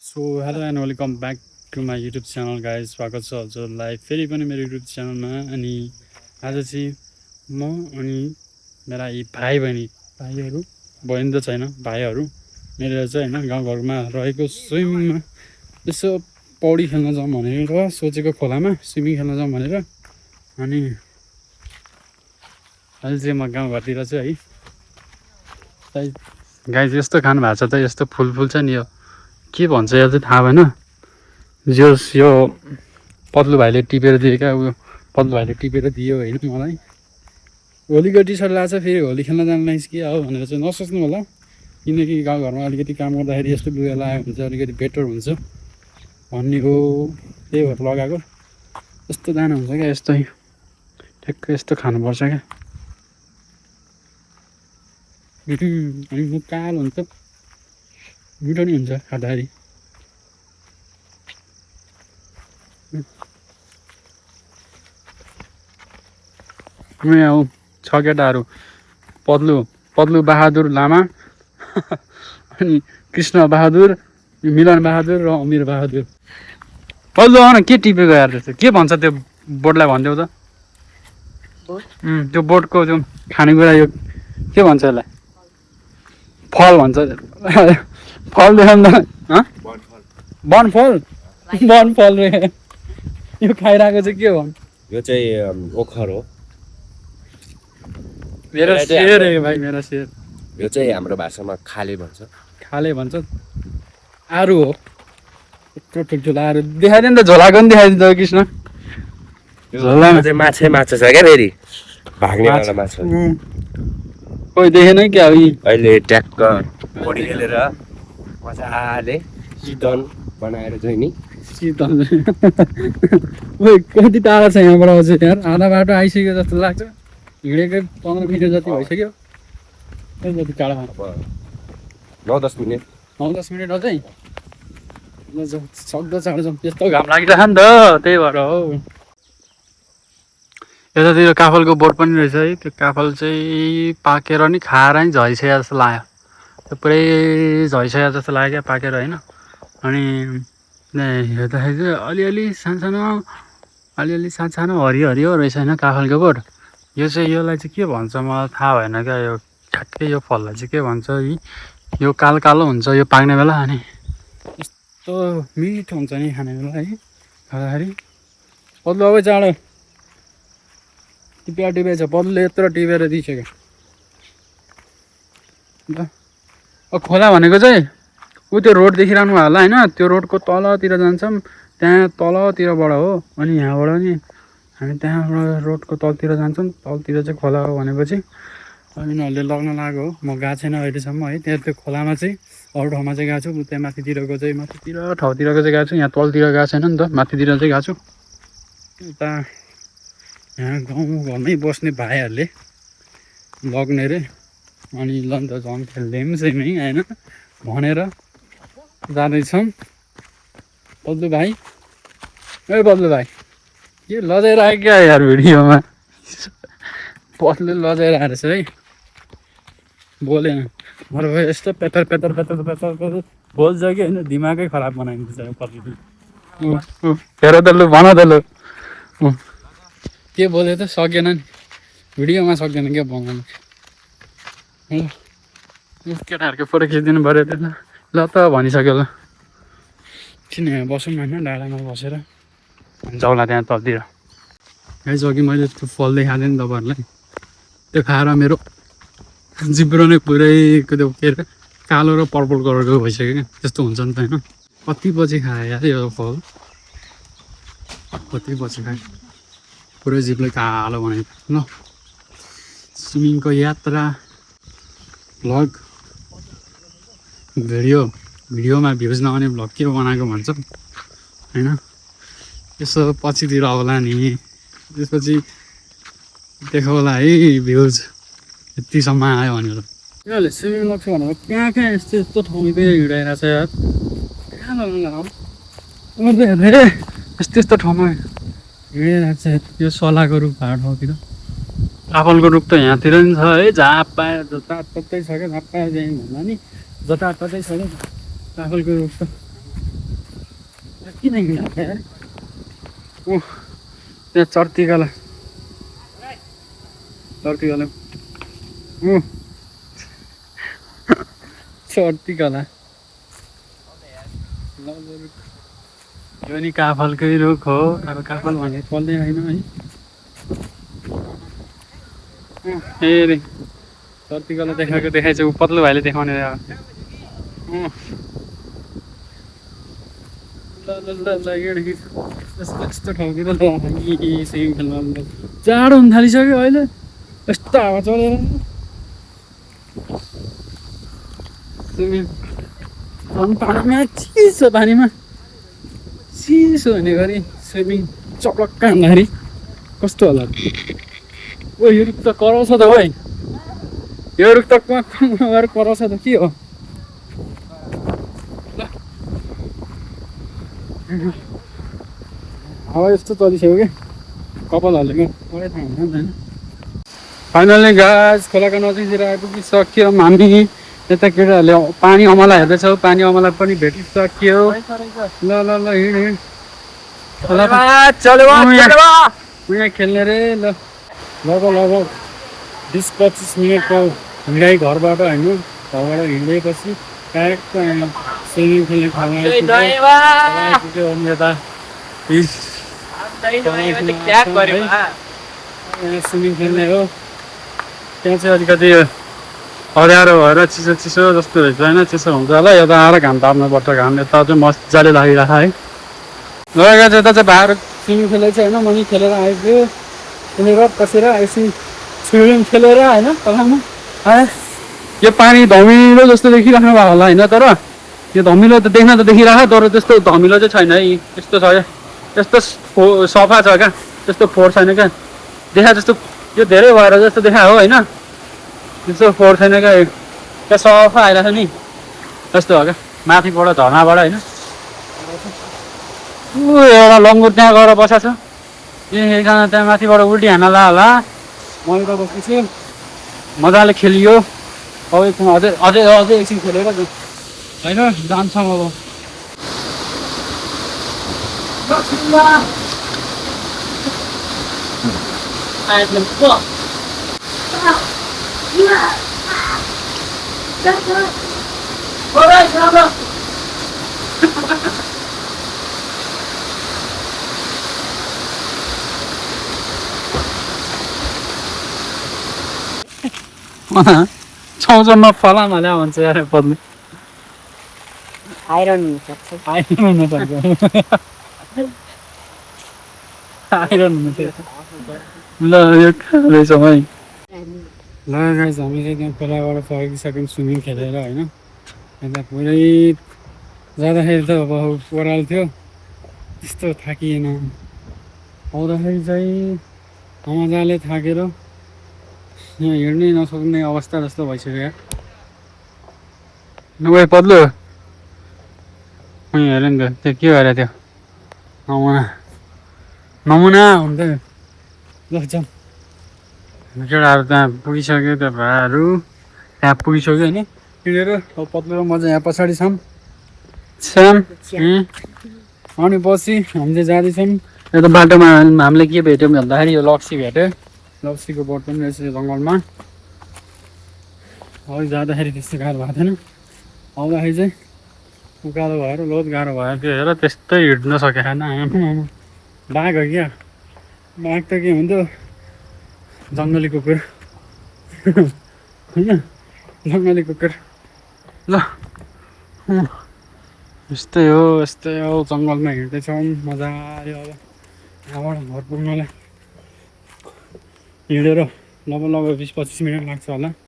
So hello and welcome back to my YouTube channel guys स्वागत छ हजुरलाई फेरि पनि मेरो युट्युब च्यानलमा। अनि आज चाहिँ म अनि मेरा यी भाइहरू बहिनी त छैन भाइहरू मेरो चाहिँ होइन गाउँघरमा रहेको स्विमिङमा यसो पौडी खेल्न जाउँ भनेर सोचेको खोलामा स्विमिङ खेल्न जाउँ भनेर। अनि अहिले चाहिँ म गाउँघरतिर चाहिँ है गाइज यस्तो खानु भएको छ त यस्तो फुल छ नि यो के भन्छ यो चाहिँ थाहा भएन। यो पत्लु भाइले टिपेर दियो क्या उयो पत्लु भाइले टिपेर दियो होइन मलाई। होलीको टी सर्ट लगाएको छ फेरि होली खेल्न जानु कि हो भनेर चाहिँ नसोच्नु होला, किनकि गाउँघरमा अलिकति काम गर्दाखेरि यस्तो लुगा लगायो भने चाहिँ अलिकति बेटर हुन्छ भन्ने हो, त्यही भएर लगाएको। यस्तो दाना हुन्छ क्या यस्तै ठ्याक्कै यस्तो खानुपर्छ क्या। अनि मुख कालो हुन्छ, मिठो नि हुन्छ खाँदाखेरि। यहाँ छ केटाहरू पत्लु बहादुर लामा अनि कृष्ण बहादुर, मिलन बहादुर र अमिर बहादुर। पत्लु आउन के टिपेको यार त्यस्तो के भन्छ त्यो बोर्डलाई भनिदेऊ त। त्यो बोर्डको त्यो खानेकुरा यो के भन्छ यसलाई? फल भन्छ। फल देखाउँ त बनफल रे यो खाइरहेको चाहिँ के भन्? यो चाहिँ ओखर हो। मेरो शेर है भाइ, मेरो शेर। यो चाहिँ हाम्रो भाषामा खाले भन्छ। खाले भन्छ। आरु हो यत्रो ठुल्ठुलो आरु देखाइदियो नि त, झोलाको पनि देखाइदिन्छ कृष्ण। झोलामा चाहिँ माछा छ क्या फेरि भाग्नेवाला माछा। कोही देखेन क्या यी अहिले ट्याक्क पौडी खेलेर मजाले चितवन बनाएर चाहिँ नि शीतल। ओइ कति टाढा छ यहाँबाट अझै यार? आधा बाटो आइसक्यो जस्तो लाग्छ, हिँडेकै 15 मिनट जति भइसक्यो। जति टाढा 9-10 मिनट 9-10 मिनट अझै सक्दो चाँडो जाउँ, त्यस्तो घाम लागिरहेछ नि त त्यही भएर हो। यतातिर काफलको बोट पनि रहेछ है, त्यो काफल चाहिँ पाकेर नि खाएर नि झरिसक्यो जस्तो लाग्यो, त्यो पुरै झरिसक्यो जस्तो लाग्यो क्या पाकेर होइन। अनि हेर्दाखेरि चाहिँ अलिअलि सानो हरियो रहेछ होइन काफलको बोट। यो चाहिँ यसलाई चाहिँ के भन्छ मलाई थाहा भएन क्या, यो ठ्याक्कै यो फललाई चाहिँ के भन्छ। यो कालो हुन्छ यो पाक्ने बेला, अनि यस्तो मिठो हुन्छ नि खाने बेला है खाँदाखेरि। पत्लु अब चाँडो टिपेछ, पत्लुले यत्रो टिपेर दिइसक्यो। खोला भनेको चाहिँ ऊ त्यो रोड देखिरहनु भयो होला होइन, त्यो रोडको तलतिर जान्छौँ, त्यहाँ तलतिरबाट हो। अनि यहाँबाट नि हामी त्यहाँबाट रोडको तलतिर जान्छौँ, तलतिर चाहिँ खोला हो भनेपछि। अनि उनीहरूले लग्न लाग्यो हो, म गएको छैन अहिलेसम्म है त्यहाँ त्यो खोलामा चाहिँ। अरू ठाउँमा चाहिँ गएको छु, त्यहाँ माथितिरको ठाउँतिरको चाहिँ गएको छु, यहाँ तलतिर गएको छैन नि त, माथितिर चाहिँ गएको छु। यता यहाँ गाउँघरमै बस्ने भाइहरूले लग्ने रे, अनि ल नि त झन् खेल्दैम सेमै होइन भनेर जाँदैछौँ। पत्लु भाइ के लजाएर आयो क्या यार भिडियोमा? पत्लु लजाएर आएर छ है, बोलेन मेरो भाइ। यस्तो पेतर बोल्छ कि होइन, दिमागै खराब बनाइदिन्छ पत्लुले। हेर त लु भन त लु के बोल्यो त? सकेन नि भिडियोमा, सक्दैन क्या बनाउनु। केटाहरूको फोटो खिचिदिनु पऱ्यो त्यो ल त भनिसक्यो ल। किन यहाँ बसौँ होइन डाँडामा बसेर जाउँला त्यहाँ तलतिर। गाइस अघि मैले त्यो फल देखाएको थिएँ नि तपाईँहरूलाई, त्यो खाएर मेरो जिब्रो नै पुरै त्यो के अरे कालो र पर्पल कलरको भइसक्यो क्या, त्यस्तो हुन्छ नि त होइन। कति पछि खाएँ यार यो फल, कति पछि खाएँ, पुरै जिब्रो कालो बनाइदियो ल। स्विमिङको यात्रा भ्लग भिडियोमा भ्युज नआउने भ्लग के बनाएको भन्छ होइन। यसो पछितिर आउला नि, त्यसपछि देखाउ होला है भ्युज यतिसम्म आयो भनेर। यिनीहरूले स्विमिङ लाग्छ भनेर कहाँ यस्तो ठाउँमै हिँडाइरहेको छ यार। कहाँ लाग्नु हेरे यस्तो ठाउँमा हिँडिरहेको छ यो सलाको रुख भएको ठाउँतिर। काफलको रुख त यहाँतिर नि छ है, जहाँ पायो जताततै छ क्या, जहाँ पायो त्यहीँ भन्दा नि जताततै छ क्या काफलको रुख त। किन हिँड्छ यार ऊ त्यहाँ चर्तीगाला ऊ चर्तीगाला यो नि काफलकै रुख हो अब काफल भने फल्ने होइन है हेरे चर्तीगाला देखाएछ ऊ पत्लो भाइले देखाउने यस्तो ठाउँतिर स्विमिङ खेल्न जाडो हुन थालिसक्यो अहिले यस्तो हावा चलेर पानीमा चिसो हुने गरी स्विमिङ चप्लक्क हान्दाखेरि कस्तो होला ओ यो रुख त कराउँछ त भाइ यो रुख त गएर कराउँछ त के हो हावा यस्तो चलिसक्यो कि कपाल हालेको पुरै थाहा हुँदैन होइन फाइनली गाइस खोलाको नजिकतिर आइपुगिसक्यो हामी यता केटाहरूले पानी अमला हेर्दैछौँ पानी अमला पनि भेटिसक्यो ल ल ल हिँड हिँड यहाँ खेल्ने रे ल लगभग 20-25 मिनटको हिँडाइ घरबाट होइन घरबाट हिँडेपछि ट्याक्क स्विमिङ खेल्ने ठाउँमा आइपुग्यो यता स्विमिङ खेल्ने हो त्यहाँ चाहिँ अलिकति अँध्यारो भएर चिसो चिसो जस्तो रहेछ होइन चिसो हुन्छ होला यता आएर घाम ताप्नुपर्छ घाम यता चाहिँ मजाले लागिरहेको है लगेर चाहिँ यता चाहिँ भाइहरू स्विमिङ खेलेको छ होइन मनी खेलेर आइपुग्यो खेलेर कसेर एकछिन स्विमिङ खेलेर होइन खोलामा यो पानी धमिलो जस्तो देखिराख्नु भएको होला होइन तर यो धमिलो त देख्न त देखिरहेको तर त्यस्तो धमिलो चाहिँ छैन है यस्तो छ यस्तो सफा छ क्या त्यस्तो फोहोर छैन क्या देखा जस्तो यो धेरै भएर जस्तो देखा हो होइन त्यस्तो फोहोर छैन क्या क्या सफा आइरहेको छ नि त्यस्तो हो क्या माथिबाट झर्नाबाट होइन एउटा लङ्गुर त्यहाँ गएर बसेको छ एकजना त्यहाँ माथिबाट उल्टी हान्न ला होला मैले त बसेको छु मजाले खेलियो अब एकछिन अझै एकछिन खेलेर होइन जान्छौँ अब छाउजम्मा फलाम हाल्यो भन्छ यार पद्मी आइरन हुनुपर्छ आइरन हुनु ल यो रहेछौँ है ल गाइस हामी चाहिँ त्यहाँ खोलाबाट फर्किसक्यौँ स्विमिङ खेलेर होइन यता पुरै जाँदाखेरि त अब ओह्रालो थियो त्यस्तो थाकिएन आउँदाखेरि चाहिँ मजाले थाकेर यहाँ हिँड्नै नसक्ने अवस्था जस्तो भइसक्यो नभए पत्लो हेर नि त त्यो के भएर थियो नमुना हुन्छ ल जाउँ केटाहरू त्यहाँ पुगिसक्यो त्यो भाइहरू त्यहाँ पुगिसक्यो होइन हिँडेर अब पत्लो म चाहिँ यहाँ पछाडि छौँ अनि पछि हामी चाहिँ जाँदैछौँ यता बाटोमा हामीले के भेट्यौँ भन्दाखेरि यो लप्सी भेट्यो लप्सीको बोट पनि रहेछ जङ्गलमा अघि जाँदाखेरि त्यस्तो गाह्रो भएको थिएन आउँदाखेरि चाहिँ उकालो भएर लोत गाह्रो भयो त्यो हेर त्यस्तै हिँड्न सकेको छैन बाघ हो क्या बाघ त के हुन्थ्यो जङ्गली कुकुर होइन जङ्गली कुकुर ल यस्तै हो जङ्गलमा हिँड्दैछौँ मजाले अब यहाँबाट घर पुग्नलाई हिँडेर लगभग 20-25 मिनट लाग्छ होला